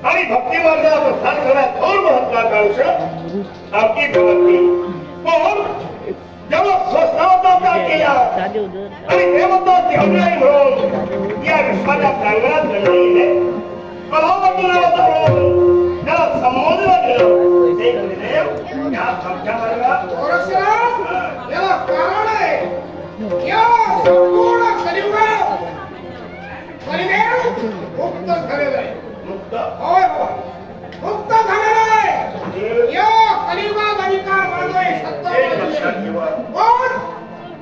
आणि भक्ती मार्गाला प्रस्थान करण्यात थोर महत्वाचा अंश आपली भक्ती पण जेव्हा स्वस्तावता त्याग केला आणि देवता देवराई म्हणून या विश्वाच्या प्रांगणात घडलेले कलावती नावाचा म्हणून त्याला संबोधलं गेलं ते गुरुदेव या भक्त्या मार्गात याला कारण आहे या संपूर्ण कलियुगात कलिदेव मुक्त झालेला आहे होय होय मुक्त झालेला आहे या कलियुगात अधिकार मानतोय सत्य पण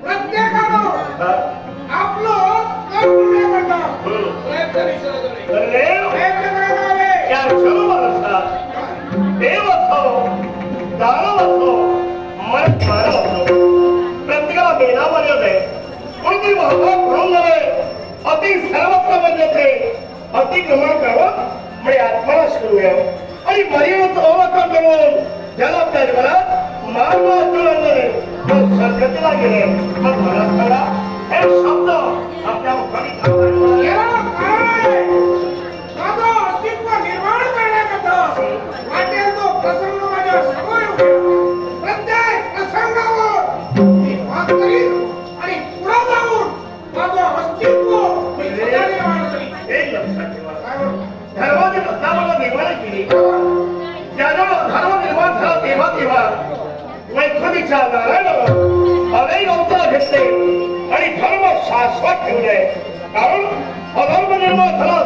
प्रत्येकानं आपलं कर्तव्य करणार प्रयत्न या सर्व देव असो दानव असो मन मानव असो प्रत्येकाला बेनामध्ये होते कोणती महत्व म्हणून नव्हे अति सर्वत्र म्हणजे अतिक्रमण करावं म्हणजे आत्मनाश करूया आणि मर्यादेचं अवलोकन करून ज्याला आपल्या जीवनात मार्ग वाचवले सद्गतीला गेले मग मला सांगा हे शब्द आपल्या मुखाने याला कारण आहे माझं अस्तित्व निर्माण करण्याकरता वाटेल तो प्रसंग माझ्या समोर उभा प्रत्येक प्रसंगावर मी वाद करीन आणि पुढे जाऊन माझं अस्तित्व मी सदा निर्माण करीन हे लक्षात ठेवा धर्माची प्रस्तावना निर्माण केली ज्यानं धर्म निर्माण झाला तेव्हा तेव्हा वैकुंठीच्या नारायणानं अनेक अवतार घेतले आणि धर्म शाश्वत ठेवले कारण अधर्म निर्माण झाला